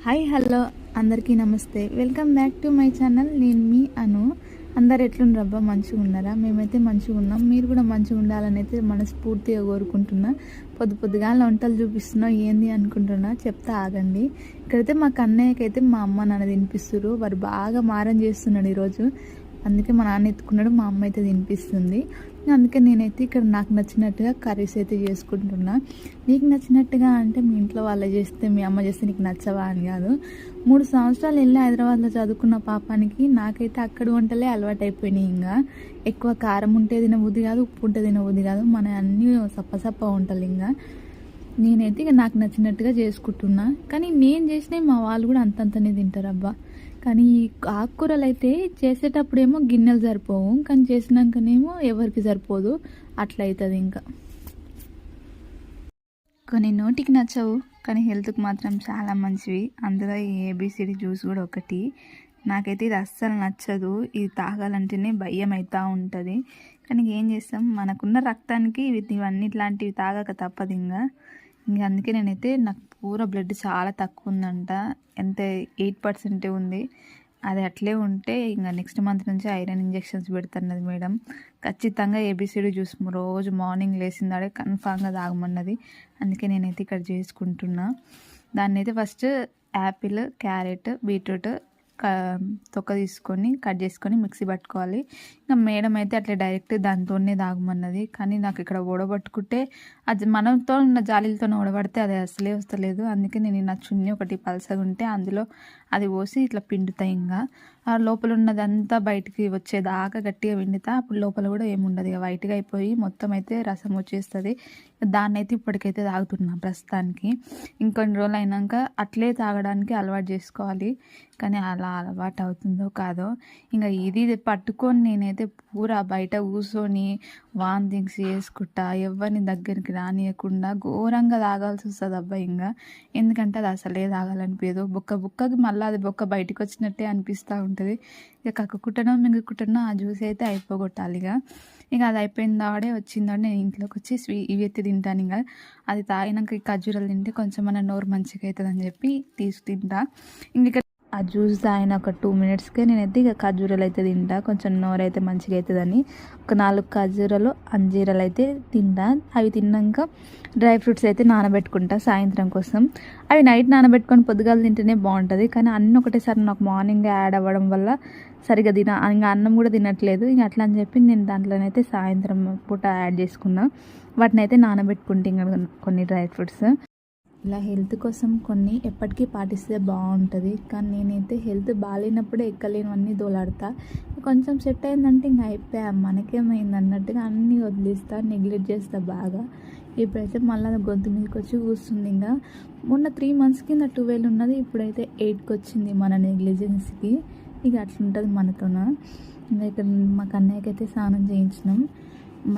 Hi hello అందరికీ నమస్తే. Welcome back to my channel. నేను మీ అను. అందరు ఎట్లుండ్రబ్బా, మంచిగా ఉన్నారా? మేమైతే మంచిగా ఉన్నాం. మీరు కూడా మంచిగా ఉండాలని అయితే మనస్ఫూర్తిగా కోరుకుంటున్నా. పొద్దుగా వంటలు చూపిస్తున్నా ఏంది అనుకుంటున్నా, చెప్తా ఆగండి. ఇక్కడైతే మా కన్నయ్యకైతే మా అమ్మ నాన్న తినిపిస్తున్నారు. వారు బాగా మారం చేస్తున్నాడు ఈరోజు. అందుకే మా నాన్న ఎత్తుకున్నాడు, మా అమ్మ అయితే తినిపిస్తుంది. అందుకే నేనైతే ఇక్కడ నాకు నచ్చినట్టుగా కర్రీస్ అయితే చేసుకుంటున్నా. నీకు నచ్చినట్టుగా అంటే మీ ఇంట్లో వాళ్ళే చేస్తే, మీ అమ్మ చేస్తే నీకు నచ్చవా అని కాదు. 3 సంవత్సరాలు వెళ్ళి హైదరాబాద్లో చదువుకున్న పాపానికి నాకైతే అక్కడ వంటలే అలవాటు అయిపోయినాయి. ఇంకా ఎక్కువ కారం ఉంటే తినబుద్ధి కాదు, ఉప్పు ఉంటే తినబుద్ధి కాదు. మన అన్నీ సప్ప వంటలు. ఇంకా నేనైతే ఇక నాకు నచ్చినట్టుగా చేసుకుంటున్నా. కానీ నేను చేసినవి మా వాళ్ళు కూడా అంతంతనే తింటారు అబ్బా. కానీ ఈ ఆకుకూరలు అయితే చేసేటప్పుడేమో గిన్నెలు సరిపోవు, కానీ చేసినాకనేమో ఎవరికి సరిపోదు. అట్లా అవుతుంది. ఇంకా కొన్ని నోటికి నచ్చవు, కానీ హెల్త్కి మాత్రం చాలా మంచివి. అందులో ఈ ఏబిసిడి జ్యూస్ కూడా ఒకటి. నాకైతే ఇది అస్సలు నచ్చదు. ఇది తాగాలంటేనే భయం అవుతూ ఉంటుంది. కానీ ఏం చేస్తాం, మనకున్న రక్తానికి ఇవన్నీ ఇట్లాంటివి తాగక తప్పదు. ఇంకా అందుకే నేనైతే నాకు పూరా బ్లడ్ చాలా తక్కువ ఉందంట. ఎంత 8% ఉంది. అది అట్లే ఉంటే ఇంకా నెక్స్ట్ మంత్ నుంచి ఐరన్ ఇంజెక్షన్స్ పెడుతున్నది మేడం. ఖచ్చితంగా ఏబిసిడి జ్యూస్ రోజు మార్నింగ్ లేచిందాడే కన్ఫామ్గా తాగమన్నది. అందుకే నేనైతే ఇక్కడ చేసుకుంటున్నా. దాన్ని అయితే ఫస్ట్ యాపిల్, క్యారెట్, బీట్రూట్ తొక్క తీసుకొని కట్ చేసుకొని మిక్సీ పట్టుకోవాలి. ఇంకా మేడం అయితే అట్లా డైరెక్ట్ దాంతోనే తాగమన్నది. కానీ నాకు ఇక్కడ ఓడబట్టుకుంటే అది మనతో ఉన్న జాలీలతో ఓడబడితే అది అసలే వస్తలేదు. అందుకే నేను నా చున్నీ ఒకటి పలసగా ఉంటే అందులో అది పోసి ఇట్లా పిండుతా. ఇంకా ఆ లోపల ఉన్నదంతా బయటికి వచ్చేదాకా గట్టిగా పిండుతా. అప్పుడు లోపల కూడా ఏముండదు, ఇక వైట్గా అయిపోయి మొత్తం అయితే రసం వచ్చేస్తుంది. దాన్ని అయితే ఇప్పటికైతే తాగుతున్నా ప్రస్తుతానికి. ఇంకొన్ని రోజులు అయినాక అట్లే తాగడానికి అలవాటు చేసుకోవాలి. కానీ అలా అలవాటు అవుతుందో కాదో. ఇంకా ఇది పట్టుకొని నేనైతే పూరా బయట కూర్చొని వాంతింగ్స్ చేసుకుంటా, ఎవరిని దగ్గరికి రానియకుండా ఘోరంగా తాగాల్సి వస్తుంది అబ్బా. ఇంకా ఎందుకంటే అది అసలే తాగాలనిపించదు. బుక్కకి మళ్ళీ అది బొక్క బయటకు వచ్చినట్టే అనిపిస్తూ ఉంటుంది. ఇక కక్కుకుంటానో మింగుకుంటానో ఆ జ్యూస్ అయితే అయిపోగొట్టాలి. ఇక అది అయిపోయిందాడే వచ్చిందాడే నేను ఇంట్లోకి వచ్చి ఇవి ఎత్తి తింటాను. ఇంకా అది తాగినాక ఈ ఖర్జూరాలు తింటే కొంచెం మన నోరు మంచిగా అవుతుంది అని చెప్పి తింటా. ఇంక ఆ జ్యూస్ తాగిన ఒక 2 మినిట్స్కే నేనైతే ఇక ఖర్జూరాలు అయితే తింటా. కొంచెం నోరు అయితే మంచిగా అవుతుందని ఒక 4 ఖర్జూరాలు, అంజీరాలు అయితే తింటా. అవి తిన్నాక డ్రై ఫ్రూట్స్ అయితే నానబెట్టుకుంటా సాయంత్రం కోసం. అవి నైట్ నానబెట్టుకొని పొద్దుగాలు తింటేనే బాగుంటుంది. కానీ అన్నీ ఒకటేసారి నాకు మార్నింగ్ యాడ్ అవ్వడం వల్ల సరిగ్గా ఇంకా అన్నం కూడా తినట్లేదు. ఇంక అట్లా అని చెప్పి నేను దాంట్లోనైతే సాయంత్రం పూట యాడ్ చేసుకున్నా. వాటిని అయితే నానబెట్టుకుంటే ఇంకా కొన్ని డ్రై ఫ్రూట్స్. ఇలా హెల్త్ కోసం కొన్ని ఎప్పటికీ పాటిస్తే బాగుంటుంది. కానీ నేనైతే హెల్త్ బాగాలేనప్పుడే ఎక్కలేనివన్నీ దోలాడతా. కొంచెం సెట్ అయిందంటే ఇంకా అయిపోయా, మనకేమైంది అన్నట్టుగా అన్నీ వదిలేస్తా, నెగ్లెక్ట్ చేస్తా బాగా. ఇప్పుడైతే మళ్ళీ గొంతు మీదకి వచ్చి కూర్చుంది. ఇంకా మొన్న 3 months కింద 12 ఉన్నది, ఇప్పుడైతే 8కి వచ్చింది మన నెగ్లిజెన్స్కి. ఇక అట్లుంటుంది మనతోన. ఇంకా ఇక్కడ మా కన్నయ్యకైతే స్నానం చేయించినాం.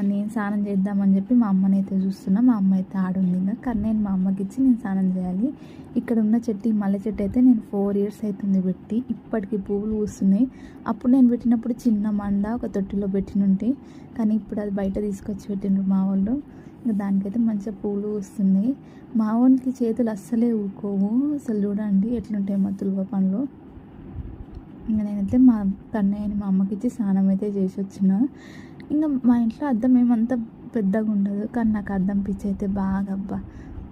నేను స్నానం చేద్దామని చెప్పి మా అమ్మని అయితే చూస్తున్నా. మా అమ్మ అయితే ఆడుంది. ఇంకా కన్నయ్యని మా అమ్మకి ఇచ్చి నేను స్నానం చేయాలి. ఇక్కడ ఉన్న చెట్టు, ఈ మల్లె చెట్టు అయితే నేను 4 years అవుతుంది పెట్టి. ఇప్పటికి పువ్వులు పూస్తున్నాయి. అప్పుడు నేను పెట్టినప్పుడు చిన్న మండ ఒక తొట్టిలో పెట్టినుంటే, కానీ ఇప్పుడు అది బయట తీసుకొచ్చి పెట్టిండ్రు మా వాళ్ళు. ఇంకా దానికైతే మంచిగా పూలు పూస్తున్నాయి. మా వానికి చేతులు అస్సలే ఊరుకోవు. అసలు చూడండి ఎట్లుంటాయి మా తులవ పండ్లు. ఇంకా నేనైతే మా కన్నయ్యని మా అమ్మకి ఇచ్చి స్నానం అయితే చేసి వచ్చిన. ఇంకా మా ఇంట్లో అద్దం ఏమంత పెద్దగా ఉండదు, కానీ నాకు అద్దం పిచ్చి అయితే బాగా అబ్బా.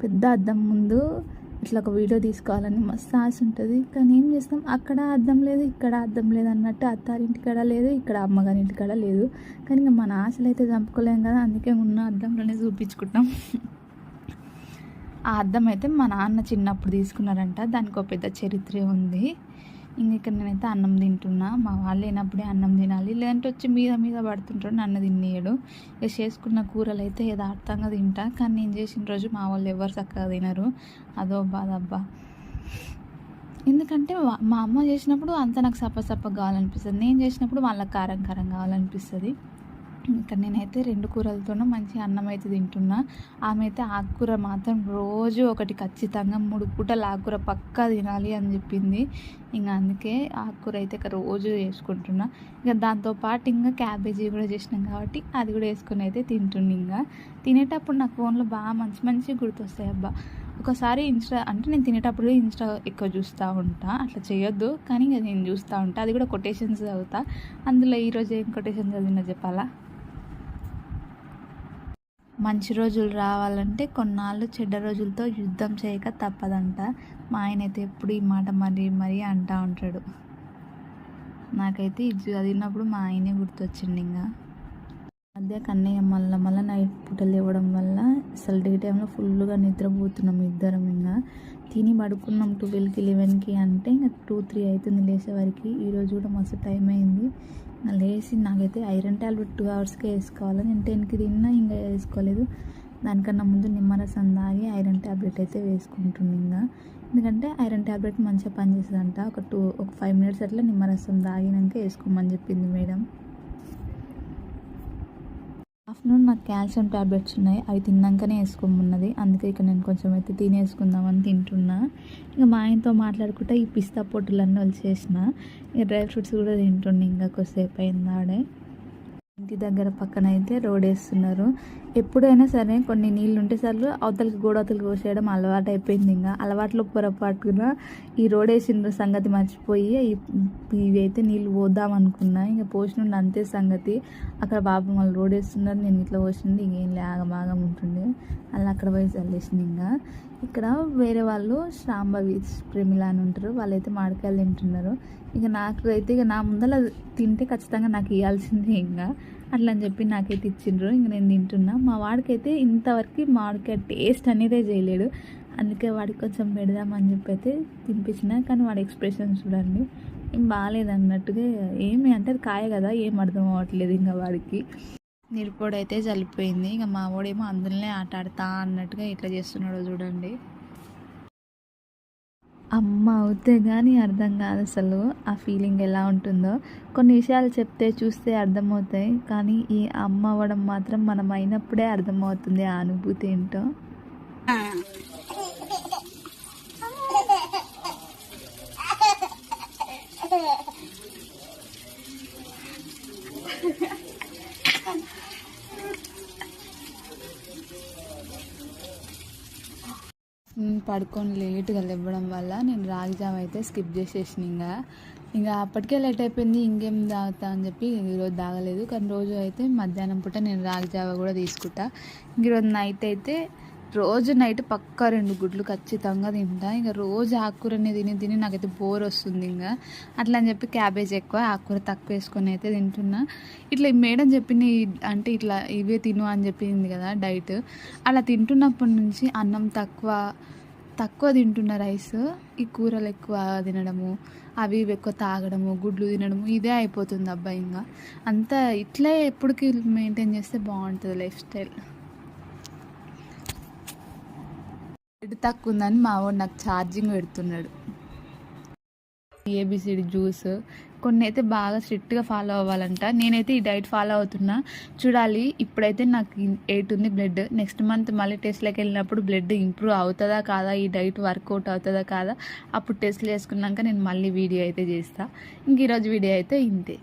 పెద్ద అద్దం ముందు ఇట్లా ఒక వీడియో తీసుకోవాలని మస్తు ఆశ ఉంటుంది. కానీ ఏం చేస్తాం, అక్కడ అద్దం లేదు, ఇక్కడ అద్దం లేదు అన్నట్టు. అత్తారింటికాడ లేదు, ఇక్కడ అమ్మగారింటికాడ లేదు. కానీ ఇంకా మన ఆశలు అయితే చంపుకోలేం కదా, అందుకే ఉన్న అద్దంలోనే చూపించుకుంటాం. ఆ అద్దం అయితే మా నాన్న చిన్నప్పుడు తీసుకున్నారంట. దానికి ఒక పెద్ద చరిత్ర ఉంది. ఇక్కడ నేనైతే అన్నం తింటున్నా. మా వాళ్ళు లేనప్పుడే అన్నం తినాలి, లేదంటే వచ్చి మీద పడుతుంటాడు, నన్ను తినేయడు. ఇక చేసుకున్న కూరలు అయితే యథార్థంగా తింటా. కానీ నేను చేసిన రోజు మా వాళ్ళు ఎవరు చక్కగా తినరు. అదో బాధ అబ్బా. ఎందుకంటే మా అమ్మ చేసినప్పుడు అంతా నాకు సప్ప కావాలనిపిస్తుంది, నేను చేసినప్పుడు వాళ్ళకి కారం కావాలనిపిస్తుంది. ఇక్కడ నేనైతే 2 కూరలతోనూ మంచి అన్నం అయితే తింటున్నా. ఆమె అయితే ఆకుకూర మాత్రం రోజు ఒకటి ఖచ్చితంగా 3 పూటలు ఆకుకూర పక్కా తినాలి అని చెప్పింది. ఇంకా అందుకే ఆకుకూర అయితే ఇక రోజు వేసుకుంటున్నా. ఇంకా దాంతోపాటు ఇంకా క్యాబేజీ కూడా చేసినాం కాబట్టి అది కూడా వేసుకొని అయితే తింటున్నా. ఇంకా తినేటప్పుడు నాకు ఫోన్లో బాగా మంచి గుర్తొస్తాయి అబ్బా. ఒకసారి ఇన్స్టా అంటే నేను తినేటప్పుడు ఇన్స్టా ఎక్కువ చూస్తూ ఉంటా, అట్లా చేయొద్దు కానీ ఇక నేను చూస్తూ ఉంటా. అది కూడా కొటేషన్స్ చదువుతా. అందులో ఈరోజు ఏం కొటేషన్ చదివినా చెప్పాలా? మంచి రోజులు రావాలంటే కొన్నాళ్ళు చెడ్డ రోజులతో యుద్ధం చేయక తప్పదంట. మా ఆయన అయితే ఎప్పుడు ఈ మాట మరీ మరీ అంటూ ఉంటాడు. నాకైతే ఇది చదివినప్పుడు మా ఆయనే గుర్తొచ్చింది. ఇంకా మధ్య కన్నయ్య మళ్ళీ నైట్ పూటలు ఇవ్వడం వల్ల అసలు డే టైంలో ఫుల్గా నిద్రపోతున్నాం ఇద్దరం. ఇంకా తిని పడుకున్నాం 12కి 11కి అంటే ఇంకా 2-3 అవుతుంది లేచేవారికి. ఈరోజు కూడా మస్తు టైం అయింది. లేచి నాకైతే ఐరన్ ట్యాబ్లెట్ 2 అవర్స్కే వేసుకోవాలి. నేను 10కి తిన్నా ఇంకా వేసుకోలేదు. దానికన్నా ముందు నిమ్మరసం తాగి ఐరన్ ట్యాబ్లెట్ అయితే వేసుకుంటుంది. ఇంకా ఎందుకంటే ఐరన్ ట్యాబ్లెట్ మంచిగా పనిచేస్తుందంట. ఒక 5 మినిట్స్ అట్లా నిమ్మరసం తాగినాక వేసుకోమని చెప్పింది మేడం. ఆఫ్టర్నూన్ నాకు కాల్షియం ట్యాబ్లెట్స్ ఉన్నాయి, అవి తిన్నాకనే వేసుకోమన్నది. అందుకే ఇక నేను కొంచెం అయితే తినేసుకుందామని తింటున్నా. ఇంకా మా ఆయనతో మాట్లాడుకుంటే ఈ పిస్తా పొట్టులన్నీ వచ్చేసిన. ఇక డ్రై ఫ్రూట్స్ కూడా తింటున్నా. ఇంకా కొద్దిసేపు అయింది ఆడే. ఇంటి దగ్గర పక్కన అయితే రోడ్ వేస్తున్నారు. ఎప్పుడైనా సరే కొన్ని నీళ్ళు ఉంటే సార్లు అవతలకి అవతలకి పోసేయడం అలవాటు అయిపోయింది. ఇంకా అలవాట్లో పొరపాటుగా ఈ రోడ్ వేసిన సంగతి మర్చిపోయి ఇవి అయితే నీళ్ళు పోద్దాం అనుకున్నా. ఇంకా పోసినుండి అంతే సంగతి. అక్కడ బాబు మళ్ళీ రోడ్ వేస్తున్నారు, నేను ఇట్లా పోసింది ఇంకేం ఆగమాగం ఉంటుండే. అలా అక్కడ పోయి చల్లేసింది. ఇంకా ఇక్కడ వేరే వాళ్ళు శ్రాంభవి ప్రేమిల అని ఉంటారు, వాళ్ళైతే మామిడికాయలు తింటున్నారు. ఇక నాకు అయితే ఇక నా ముందర తింటే ఖచ్చితంగా నాకు ఇవ్వాల్సిందే. ఇంకా అట్లా అని చెప్పి నాకైతే ఇచ్చిండ్రు. ఇంక నేను తింటున్నా. మా వాడికైతే ఇంతవరకు మామిడికాయ టేస్ట్ అనేదే చేయలేడు. అందుకే వాడికి కొంచెం పెడదామని చెప్పి అయితే తినిపించిన. కానీ వాడి ఎక్స్ప్రెషన్ చూడండి, ఏం బాగాలేదు అన్నట్టుగా. ఏమి అంటే అది కాయ కదా, ఏం అర్థం అవ్వట్లేదు. ఇంకా వాడికి నిరుపోడైతే చల్లిపోయింది. ఇక మా వాడేమో అందులోనే ఆట ఆడతా అన్నట్టుగా ఇట్లా చేస్తున్నాడో చూడండి. అమ్మ అవుతే కానీ అర్థం కాదు అసలు ఆ ఫీలింగ్ ఎలా ఉంటుందో. కొన్ని విషయాలు చెప్తే చూస్తే అర్థమవుతాయి, కానీ ఈ అమ్మ అవ్వడం మాత్రం మనం అయినప్పుడే అర్థమవుతుంది ఆ అనుభూతి ఏంటో. పడుకొని లేట్గా లేవడం వల్ల నేను రాగి జావ అయితే స్కిప్ చేసేసిన. ఇంకా అప్పటికే లేట్ అయిపోయింది, ఇంకేం తాగుతా అని చెప్పి ఈరోజు తాగలేదు. కానీ రోజు అయితే మధ్యాహ్నం పూట నేను రాగి జావ కూడా తీసుకుంటా. ఈరోజు నైట్ అయితే రోజు నైట్ పక్కా 2 గుడ్లు ఖచ్చితంగా తింటా. ఇంకా రోజు ఆకుకూరని తిని నాకైతే బోర్ వస్తుంది. ఇంకా అట్లా అని చెప్పి క్యాబేజ్ ఎక్కువ ఆకుకూర తక్కువ వేసుకొని అయితే తింటున్నా. ఇట్లా మేడం చెప్పింది అంటే ఇట్లా ఇవే తిను అని చెప్పింది కదా డైట్, అలా తింటున్నప్పటి నుంచి అన్నం తక్కువ తింటున్న రైస్, ఈ కూరలు ఎక్కువ తినడము, అవి ఎక్కువ తాగడము, గుడ్లు తినడము, ఇదే అయిపోతుంది అబ్బాయి. ఇంకా అంతా ఇట్లా ఎప్పటికీ మెయింటైన్ చేస్తే బాగుంటుంది లైఫ్ స్టైల్. బ్లడ్ తక్కువ ఉందని మా వాడు నాకు ఛార్జింగ్ పెడుతున్నాడు. ఏబిసిడి జ్యూస్ కొన్ని అయితే బాగా స్ట్రిక్ట్గా ఫాలో అవ్వాలంట. నేనైతే ఈ డైట్ ఫాలో అవుతున్నా, చూడాలి. ఇప్పుడైతే నాకు 8 ఉంది బ్లడ్. నెక్స్ట్ మంత్ మళ్ళీ టెస్ట్లోకి వెళ్ళినప్పుడు బ్లడ్ ఇంప్రూవ్ అవుతుందా కాదా, ఈ డైట్ వర్కౌట్ అవుతుందా కాదా, అప్పుడు టెస్ట్లు చేసుకున్నాక నేను మళ్ళీ వీడియో అయితే చేస్తాను. ఇంక ఈరోజు వీడియో అయితే ఇంతే.